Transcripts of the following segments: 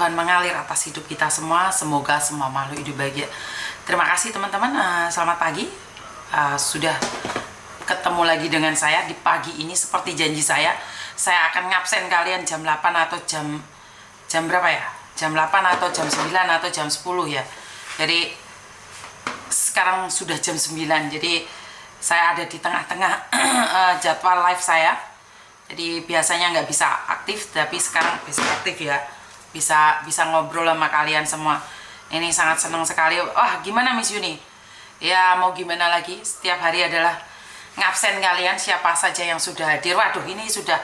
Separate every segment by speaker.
Speaker 1: Tuhan mengalir atas hidup kita semua. Semoga semua makhluk hidup bahagia. Terima kasih teman-teman. Selamat pagi. Sudah ketemu lagi dengan saya di pagi ini. Seperti janji saya akan ngabsen kalian jam 8 atau jam berapa ya? Jam 8 atau jam 9 atau jam 10 ya. Jadi sekarang sudah jam 9. Jadi saya ada di tengah-tengah jadwal live saya. Jadi biasanya nggak bisa aktif, tapi sekarang bisa aktif ya. Bisa ngobrol sama kalian semua. Ini sangat senang sekali. Wah, gimana Miss Yuni? Ya mau gimana lagi? Setiap hari adalah ngabsen kalian siapa saja yang sudah hadir. Waduh, ini sudah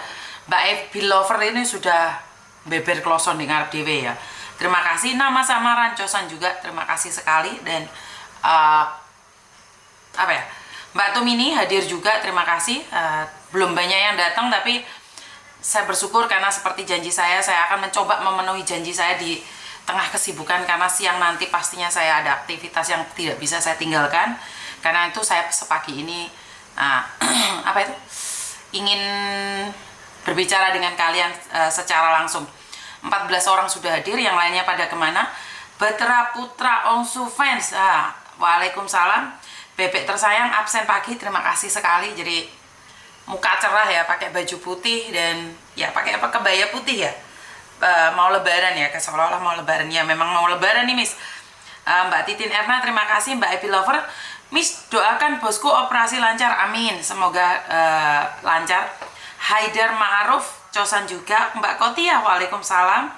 Speaker 1: Mbak Evi Lover ini sudah beber kloson di ngarep dewe ya. Terima kasih. Nama samaran Cosan juga. Terima kasih sekali. Dan apa ya? Mbak Tumini hadir juga. Terima kasih. Belum banyak yang datang, tapi saya bersyukur karena seperti janji saya akan mencoba memenuhi janji saya di tengah kesibukan, karena siang nanti pastinya saya ada aktivitas yang tidak bisa saya tinggalkan. Karena itu saya sepagi ini apa itu ingin berbicara dengan kalian secara langsung. 14 orang sudah hadir, yang lainnya pada kemana? Batra Putra Ongsu Fans, waalaikumsalam. Bebek tersayang absen pagi, terima kasih sekali. Jadi muka cerah ya, pakai baju putih dan ya pakai apa, kebaya putih ya. Mau lebaran ya, seolah-olah mau lebaran ya, memang mau lebaran nih Miss. Mbak Titin Erna terima kasih. Mbak Evi Lover, Miss doakan bosku operasi lancar, amin, semoga lancar. Haidar Ma'aruf Cosan juga. Mbak Kotia waalaikumsalam.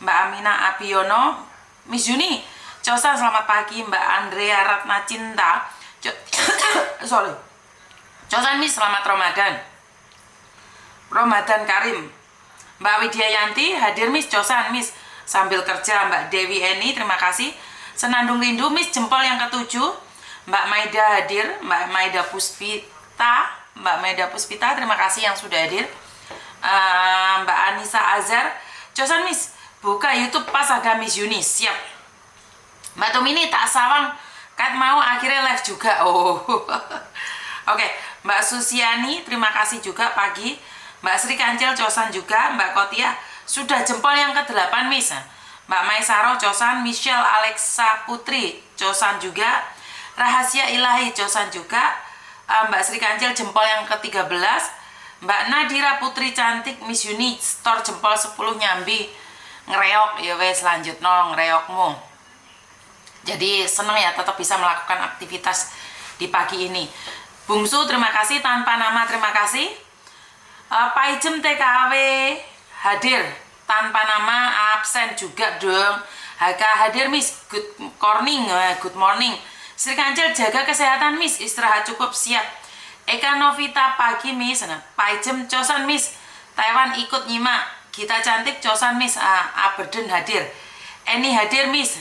Speaker 1: Mbak Amina Abiono, Miss Juni Cosan selamat pagi. Mbak Andrea Ratna Cinta sorry Cosan Miss selamat Ramadan Karim. Mbak Widya Yanti hadir Miss. Cosan Miss sambil kerja. Mbak Dewi Eni terima kasih. Senandung rindu Miss jempol yang ke-7. Mbak Maida hadir. Mbak Maida Puspita terima kasih yang sudah hadir. Mbak Anissa Azhar Cosan Miss buka YouTube pas ada Miss Yuni, siap. Mbak Tumini tak sawang kat mau akhirnya live juga. Oke, Mbak Susiani terima kasih juga pagi. Mbak Sri Kancil Cosan juga. Mbak Kotia sudah jempol yang ke-8 Miss. Mbak Maisaro Cosan. Michelle Alexa Putri Cosan juga. Rahasia Ilahi Cosan juga. Mbak Sri Kancil jempol yang ke-13. Mbak Nadira Putri Cantik Miss Yuni store jempol 10 nyambi. Ngereok ya wes, lanjut no ngereokmu. Jadi seneng ya tetap bisa melakukan aktivitas di pagi ini. Bungsu terima kasih, tanpa nama terima kasih. Paijem TKW hadir tanpa nama, absen juga dong. HK hadir Miss, good morning. Sri Kancil jaga kesehatan Miss, istirahat cukup, siap. Eka Novita pagi Miss. Paijem Cosan Miss, Taiwan ikut nyimak. Gita Cantik Cosan Miss. Aberden hadir. Eni hadir Miss.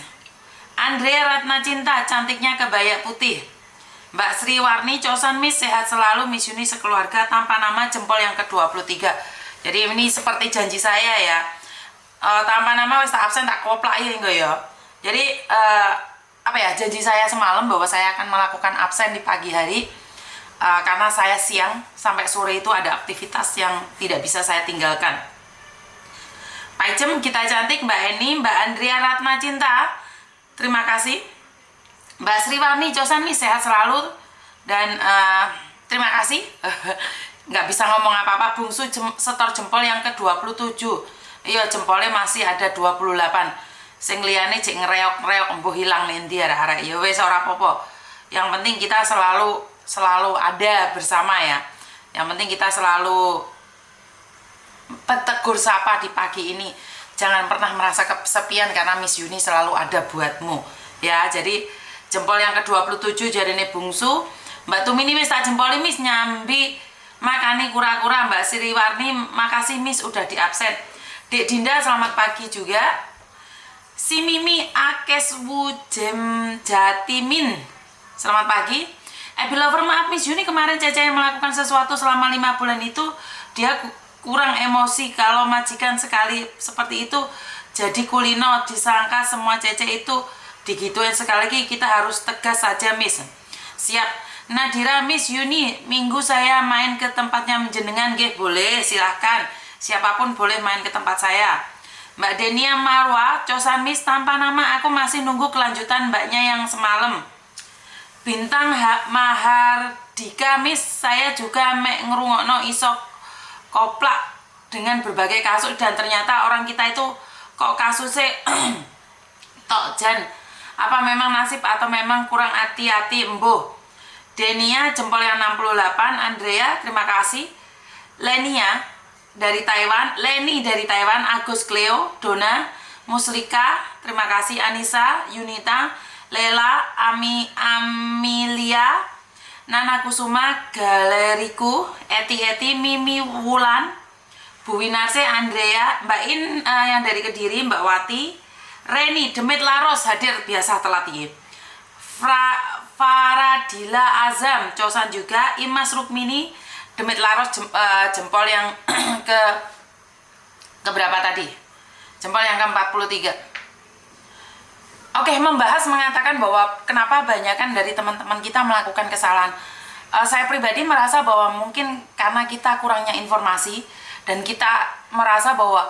Speaker 1: Andrea Ratna Cinta cantiknya kebaya putih. Mbak Sri Warni Cosan Miss sehat selalu. Miss Yuni sekeluarga tanpa nama jempol yang ke-23. Jadi ini seperti janji saya ya. Tanpa nama wis tak absen tak koplak ya enggak ya. Jadi apa ya, janji saya semalam bahwa saya akan melakukan absen di pagi hari. Karena saya siang sampai sore itu ada aktivitas yang tidak bisa saya tinggalkan. Paijem kita cantik, Mbak Eni, Mbak Andrea Ratna Cinta terima kasih. Mbak Sri Warni Cosan Miss sehat selalu. Dan terima kasih. Nggak bisa ngomong apa-apa. Bungsu setor jempol yang ke-27. Iya, jempolnya masih ada 28. Sing liyane cek ngereok-reok embuh hilang nendi arek-arek. Ya wis ora apa-apa. Yang penting kita selalu ada bersama ya. Yang penting kita selalu tegur sapa di pagi ini. Jangan pernah merasa kesepian karena Miss Yuni selalu ada buatmu. Ya, jadi jempol yang ke-27 jarine Bungsu. Mbak Tumini wis tak jempoli Miss nyambi makani kura-kura. Mbak Sri Warni makasih Miss udah di absen. Dek Dinda selamat pagi juga. Si Mimi Akeswu Jatimin selamat pagi. Evi Lover maaf Miss Yuni kemarin Cece melakukan sesuatu selama 5 bulan itu dia kurang emosi. Kalau majikan sekali seperti itu jadi kulino disangka semua Cece itu digituin. Sekali lagi kita harus tegas saja Miss. Siap. Nadira Miss Yuni minggu saya main ke tempatnya menjenengan nggih boleh, silahkan. Siapapun boleh main ke tempat saya. Mbak Denia Marwa, Cosan Miss tanpa nama, aku masih nunggu kelanjutan mbaknya yang semalam. Bintang Mahardika Miss, saya juga mek ngerungokno iso koplak dengan berbagai kasus dan ternyata orang kita itu kok kasusnya tok jan. Apa memang nasib atau memang kurang hati-hati embuh. Denia jempol yang 68, Andrea terima kasih. Lenia dari Taiwan, Leni dari Taiwan, Agus Cleo, Dona, Muslika, terima kasih. Anissa, Yunita, Lela, Amelia, Nana Kusuma, Galeriku, Eti, Mimi Wulan, Bu Winarse, Andrea, Mbak In yang dari Kediri, Mbak Wati, Reni, Demit Laros hadir biasa telat ya. Faradila Azam, Cosan juga, Imas Rukmini, Demit Laros jempol yang ke berapa tadi? Jempol yang ke-43. Oke, membahas mengatakan bahwa kenapa banyakan dari teman-teman kita melakukan kesalahan. Saya pribadi merasa bahwa mungkin karena kita kurangnya informasi dan kita merasa bahwa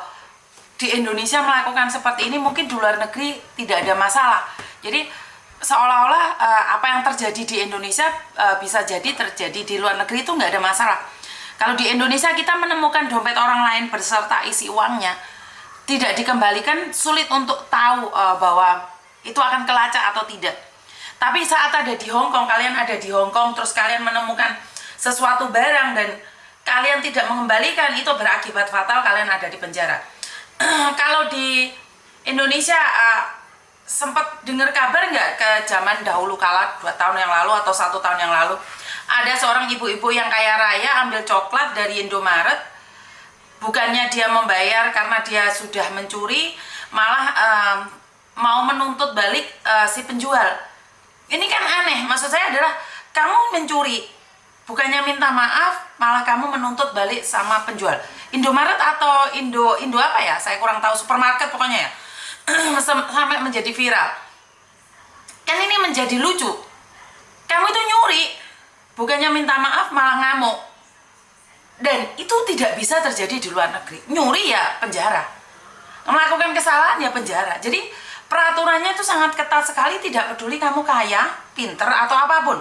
Speaker 1: di Indonesia melakukan seperti ini mungkin di luar negeri tidak ada masalah. Jadi seolah-olah apa yang terjadi di Indonesia bisa jadi terjadi di luar negeri itu nggak ada masalah. Kalau di Indonesia kita menemukan dompet orang lain beserta isi uangnya tidak dikembalikan, sulit untuk tahu bahwa itu akan kelacak atau tidak. Tapi saat ada di Hong Kong, kalian ada di Hong Kong terus kalian menemukan sesuatu barang dan kalian tidak mengembalikan, itu berakibat fatal, kalian ada di penjara. Kalau di Indonesia sempat dengar kabar nggak ke zaman dahulu kala 2 tahun yang lalu atau 1 tahun yang lalu ada seorang ibu-ibu yang kaya raya ambil coklat dari Indomaret, bukannya dia membayar karena dia sudah mencuri, malah mau menuntut balik si penjual. Ini kan aneh, maksud saya adalah kamu mencuri, bukannya minta maaf, malah kamu menuntut balik sama penjual. Indomaret atau Indo apa ya? Saya kurang tahu, supermarket pokoknya ya. Sampai menjadi viral. Kan ini menjadi lucu. Kamu itu nyuri, bukannya minta maaf malah ngamuk. Dan itu tidak bisa terjadi di luar negeri. Nyuri ya penjara, melakukan kesalahan ya penjara. Jadi peraturannya itu sangat ketat sekali, tidak peduli kamu kaya, pinter atau apapun.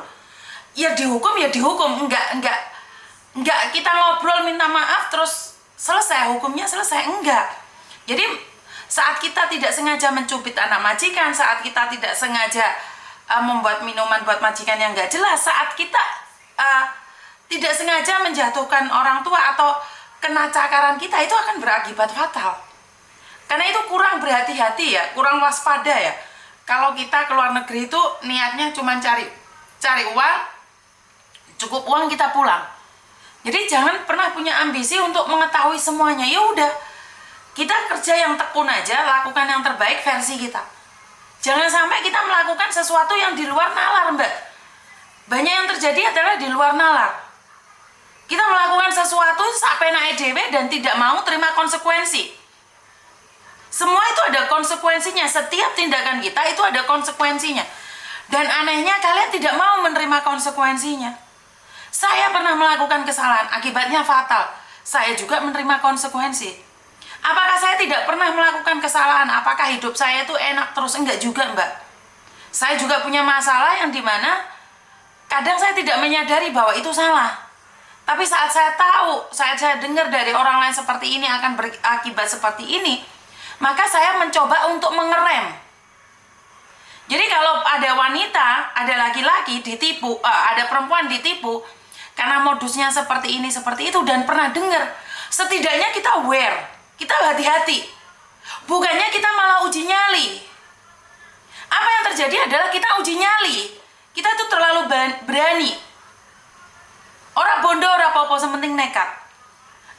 Speaker 1: Ya dihukum ya dihukum, enggak kita ngobrol minta maaf terus selesai, hukumnya selesai, enggak. Jadi saat kita tidak sengaja mencubit anak majikan, saat kita tidak sengaja membuat minuman buat majikan yang enggak jelas, saat kita tidak sengaja menjatuhkan orang tua atau kena cakaran kita, itu akan berakibat fatal. Karena itu kurang berhati-hati ya, kurang waspada ya. Kalau kita ke luar negeri itu niatnya cuma cari uang, cukup uang kita pulang. Jadi jangan pernah punya ambisi untuk mengetahui semuanya. Ya udah, kita kerja yang tekun aja, lakukan yang terbaik versi kita. Jangan sampai kita melakukan sesuatu yang di luar nalar, Mbak. Banyak yang terjadi adalah di luar nalar. Kita melakukan sesuatu sampai naik dewe dan tidak mau terima konsekuensi. Semua itu ada konsekuensinya. Setiap tindakan kita itu ada konsekuensinya. Dan anehnya kalian tidak mau menerima konsekuensinya. Saya pernah melakukan kesalahan, akibatnya fatal. Saya juga menerima konsekuensi. Apakah saya tidak pernah melakukan kesalahan? Apakah hidup saya itu enak terus? Enggak juga, Mbak. Saya juga punya masalah yang dimana kadang saya tidak menyadari bahwa itu salah. Tapi saat saya tahu, saat saya dengar dari orang lain seperti ini akan berakibat seperti ini, maka saya mencoba untuk mengerem. Jadi kalau ada wanita, ada laki-laki ditipu, ada perempuan ditipu, karena modusnya seperti ini, seperti itu, dan pernah dengar, setidaknya kita aware, kita hati-hati. Bukannya kita malah uji nyali. Apa yang terjadi adalah kita uji nyali. Kita tuh terlalu berani. Orang bondo, orang apa-apa, sementing nekat.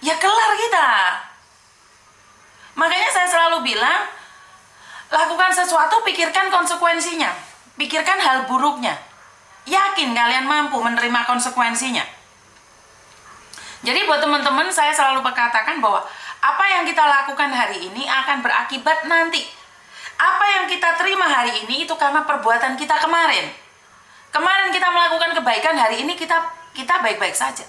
Speaker 1: Ya kelar kita. Makanya saya selalu bilang, lakukan sesuatu, pikirkan konsekuensinya. Pikirkan hal buruknya. Yakin kalian mampu menerima konsekuensinya. Jadi buat teman-teman, saya selalu berkatakan bahwa apa yang kita lakukan hari ini akan berakibat nanti. Apa yang kita terima hari ini itu karena perbuatan kita kemarin. Kemarin kita melakukan kebaikan, hari ini kita baik-baik saja.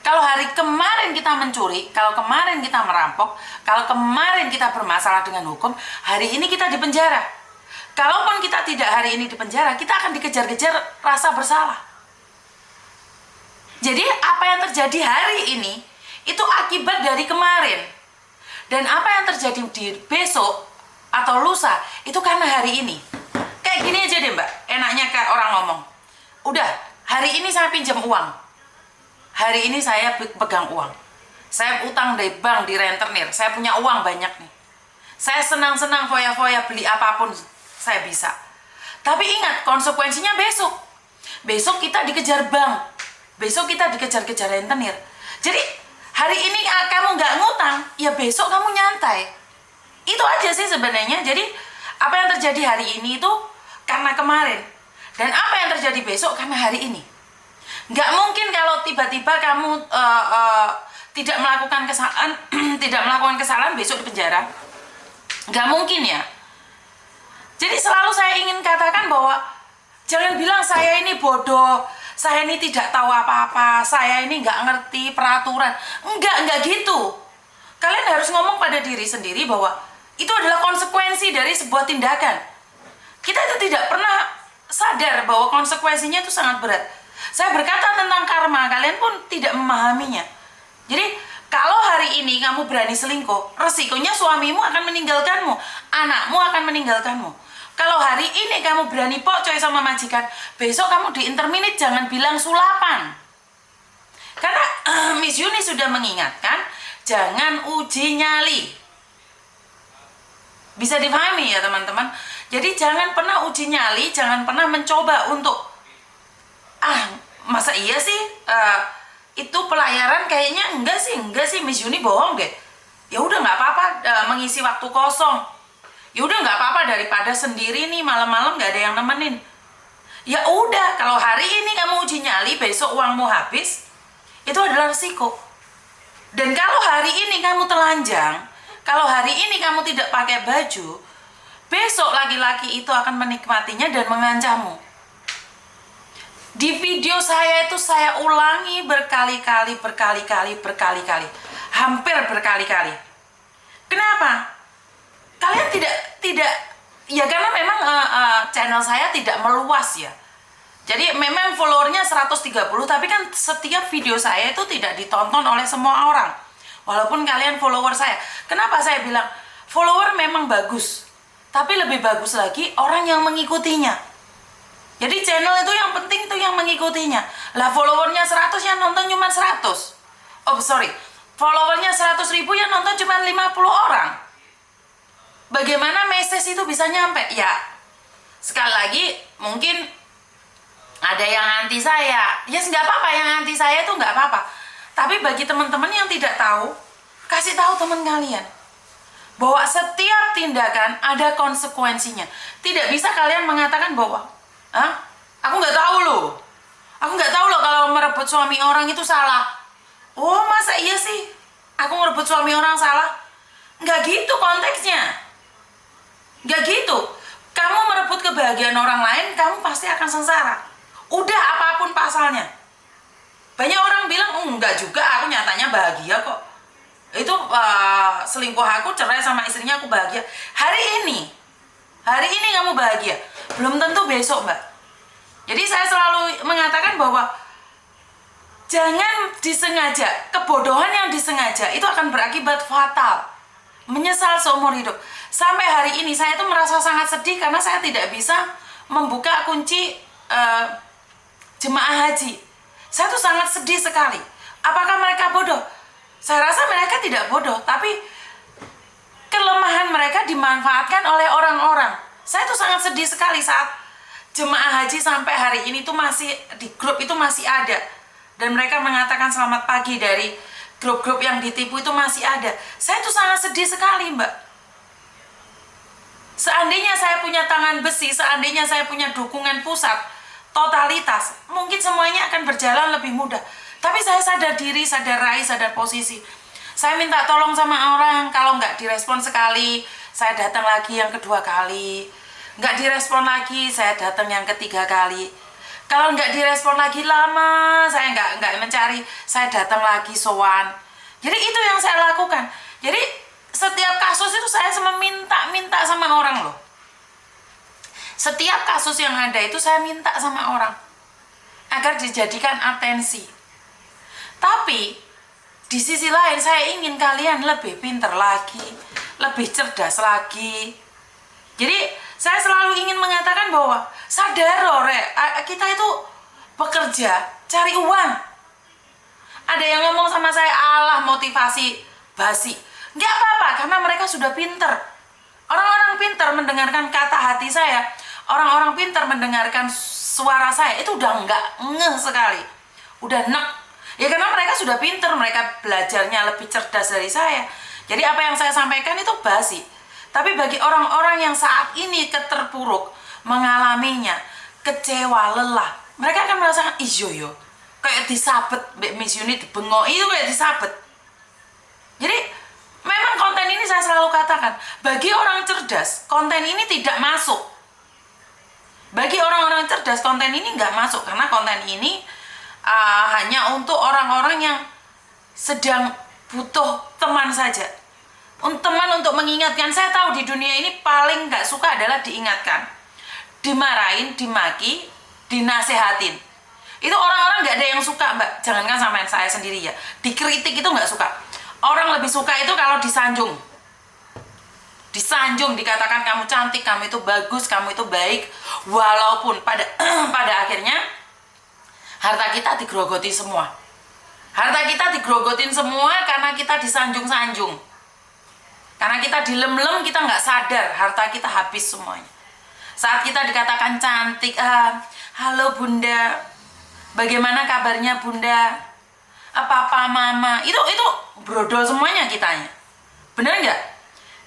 Speaker 1: Kalau hari kemarin kita mencuri, kalau kemarin kita merampok, kalau kemarin kita bermasalah dengan hukum, hari ini kita di penjara. Kalaupun kita tidak hari ini di penjara, kita akan dikejar-kejar rasa bersalah. Jadi apa yang terjadi hari ini itu akibat dari kemarin. Dan apa yang terjadi di besok atau lusa itu karena hari ini. Kayak gini aja deh Mbak, enaknya kayak orang ngomong. Udah, hari ini saya pinjam uang. Hari ini saya pegang uang. Saya utang dari bank, di rentenir. Saya punya uang banyak nih. Saya senang-senang foya-foya beli apapun saya bisa. Tapi ingat, konsekuensinya besok. Besok kita dikejar bank. Besok kita dikejar-kejar rentenir. Jadi hari ini kamu nggak ngutang, ya besok kamu nyantai. Itu aja sih sebenarnya. Jadi apa yang terjadi hari ini itu karena kemarin. Dan apa yang terjadi besok karena hari ini. Nggak mungkin kalau tiba-tiba kamu tidak melakukan kesalahan, tidak melakukan kesalahan besok di penjara. Nggak mungkin ya. Jadi selalu saya ingin katakan bahwa jangan bilang saya ini bodoh, saya ini tidak tahu apa-apa, saya ini nggak ngerti peraturan. Nggak gitu. Kalian harus ngomong pada diri sendiri bahwa itu adalah konsekuensi dari sebuah tindakan. Kita itu tidak pernah sadar bahwa konsekuensinya itu sangat berat. Saya berkata tentang karma, kalian pun tidak memahaminya. Jadi, kalau hari ini kamu berani selingkuh, resikonya suamimu akan meninggalkanmu, anakmu akan meninggalkanmu. Kalau hari ini kamu berani pokcoy sama majikan, besok kamu di interminit jangan bilang sulapan. Karena Miss Yuni sudah mengingatkan, jangan uji nyali. Bisa dipahami ya teman-teman? Jadi jangan pernah uji nyali, jangan pernah mencoba untuk masa iya sih itu pelayaran kayaknya enggak sih Miss Yuni bohong deh. Ya udah nggak apa-apa mengisi waktu kosong. Ya udah nggak apa-apa daripada sendiri nih malam-malam nggak ada yang nemenin. Ya udah, kalau hari ini kamu uji nyali, besok uangmu habis, itu adalah resiko. Dan kalau hari ini kamu telanjang, kalau hari ini kamu tidak pakai baju, besok laki-laki itu akan menikmatinya dan mengancammu. Di video saya itu saya ulangi berkali-kali, hampir berkali-kali. Kenapa? Kalian tidak ya karena memang channel saya tidak meluas ya. Jadi memang followernya 130, tapi kan setiap video saya itu tidak ditonton oleh semua orang. Walaupun kalian follower saya. Kenapa saya bilang follower memang bagus, tapi lebih bagus lagi orang yang mengikutinya. Jadi channel itu yang penting itu yang mengikutinya. Lah followernya 100 yang nonton cuma 100. Oh sorry, followernya 100.000 yang nonton cuma 50 orang. Bagaimana message itu bisa nyampe? Ya, sekali lagi mungkin ada yang anti saya. Ya nggak apa-apa, yang anti saya itu nggak apa-apa. Tapi bagi teman-teman yang tidak tahu, kasih tahu teman kalian bahwa setiap tindakan ada konsekuensinya. Tidak bisa kalian mengatakan bahwa aku nggak tahu loh. Aku nggak tahu loh kalau merebut suami orang itu salah. Oh masa iya sih? Aku merebut suami orang salah? Nggak gitu konteksnya. Nggak gitu. Kamu merebut kebahagiaan orang lain, kamu pasti akan sengsara. Udah apapun pasalnya. Banyak orang bilang, enggak juga, aku nyatanya bahagia kok. Itu selingkuh aku, cerai sama istrinya aku bahagia. Hari ini kamu bahagia. Belum tentu besok, Mbak. Jadi saya selalu mengatakan bahwa jangan disengaja. Kebodohan yang disengaja itu akan berakibat fatal. Menyesal seumur hidup. Sampai hari ini saya tuh merasa sangat sedih karena saya tidak bisa membuka kunci jemaah haji. Saya tuh sangat sedih sekali. Apakah mereka bodoh? Saya rasa mereka tidak bodoh, tapi kelemahan mereka dimanfaatkan oleh orang-orang. Saya tuh sangat sedih sekali saat jemaah haji sampai hari ini tuh masih di grup itu masih ada. Dan mereka mengatakan selamat pagi dari grup-grup yang ditipu itu masih ada. Saya tuh sangat sedih sekali, Mbak. Seandainya saya punya tangan besi, seandainya saya punya dukungan pusat, totalitas, mungkin semuanya akan berjalan lebih mudah. Tapi saya sadar diri, sadar raih, sadar posisi. Saya minta tolong sama orang, kalau nggak direspon sekali, saya datang lagi yang kedua kali. Nggak direspon lagi, saya datang yang ketiga kali. Kalau nggak direspon lagi lama, saya nggak mencari, saya datang lagi sowan. Jadi itu yang saya lakukan. Jadi setiap kasus itu saya minta sama orang loh. Setiap kasus yang ada itu saya minta sama orang agar dijadikan atensi. Tapi di sisi lain saya ingin kalian lebih pintar lagi, lebih cerdas lagi. Jadi saya selalu ingin mengatakan bahwa sadar kita itu bekerja, cari uang. Ada yang ngomong sama saya, alah motivasi basi. Nggak apa-apa, karena mereka sudah pinter. Orang-orang pinter mendengarkan kata hati saya, orang-orang pinter mendengarkan suara saya, itu udah nggak ngeh sekali. Udah nek. Ya karena mereka sudah pinter, mereka belajarnya lebih cerdas dari saya. Jadi apa yang saya sampaikan itu basi. Tapi bagi orang-orang yang saat ini keterpuruk, mengalaminya, kecewa, lelah, mereka akan merasakan, yo, kayak disabet, Miss Yuni dibengok, itu kayak disabet. Jadi, memang konten ini saya selalu katakan, bagi orang cerdas, konten ini tidak masuk. Bagi orang-orang cerdas, konten ini nggak masuk, karena konten ini hanya untuk orang-orang yang sedang butuh teman saja. Teman untuk mengingatkan. Saya tahu di dunia ini paling nggak suka adalah diingatkan, dimarahin, dimaki, dinasehatin. Itu orang-orang nggak ada yang suka, Mbak. Jangankan sama saya sendiri ya, dikritik itu nggak suka. Orang lebih suka itu kalau disanjung. Disanjung, dikatakan kamu cantik, kamu itu bagus, kamu itu baik. Walaupun pada akhirnya harta kita digrogoti semua. Harta kita digrogotin semua karena kita disanjung-sanjung. Karena kita dilem-lem, kita nggak sadar, harta kita habis semuanya. Saat kita dikatakan cantik, halo bunda, bagaimana kabarnya bunda, papa, mama, itu brodol semuanya kitanya. Bener nggak?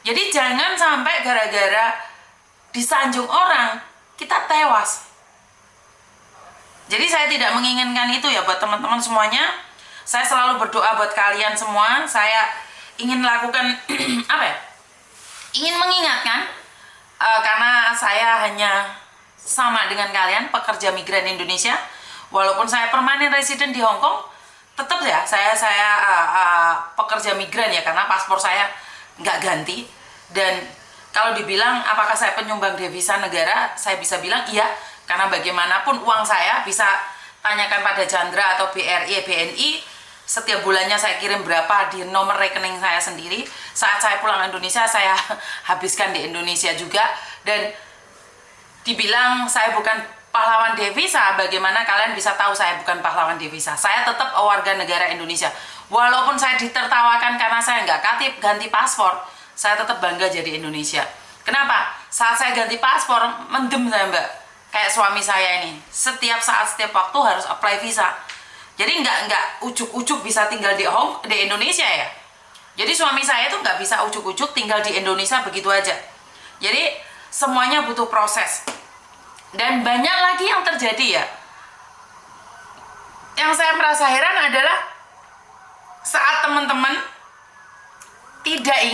Speaker 1: Jadi jangan sampai gara-gara disanjung orang, kita tewas. Jadi saya tidak menginginkan itu ya buat teman-teman semuanya. Saya selalu berdoa buat kalian semua. Saya ingin lakukan apa ya? Ingin mengingatkan karena saya hanya sama dengan kalian pekerja migran Indonesia. Walaupun saya permanen resident di Hong Kong, tetap ya saya pekerja migran ya, karena paspor saya nggak ganti. Dan kalau dibilang apakah saya penyumbang devisa negara, saya bisa bilang iya, karena bagaimanapun uang saya bisa tanyakan pada Chandra atau BRI, BNI. Setiap bulannya saya kirim berapa di nomor rekening saya sendiri. Saat saya pulang ke Indonesia, saya habiskan di Indonesia juga. Dan dibilang saya bukan pahlawan devisa, bagaimana kalian bisa tahu saya bukan pahlawan devisa? Saya tetap warga negara Indonesia. Walaupun saya ditertawakan karena saya nggak ganti paspor, saya tetap bangga jadi Indonesia. Kenapa? Saat saya ganti paspor, mendem saya, Mbak. Kayak suami saya ini, setiap saat, setiap waktu harus apply visa. Jadi nggak ujuk-ujuk bisa tinggal di Indonesia ya. Jadi suami saya itu nggak bisa ujuk-ujuk tinggal di Indonesia begitu aja. Jadi semuanya butuh proses. Dan banyak lagi yang terjadi ya. Yang saya merasa heran adalah saat teman-teman tidak ingin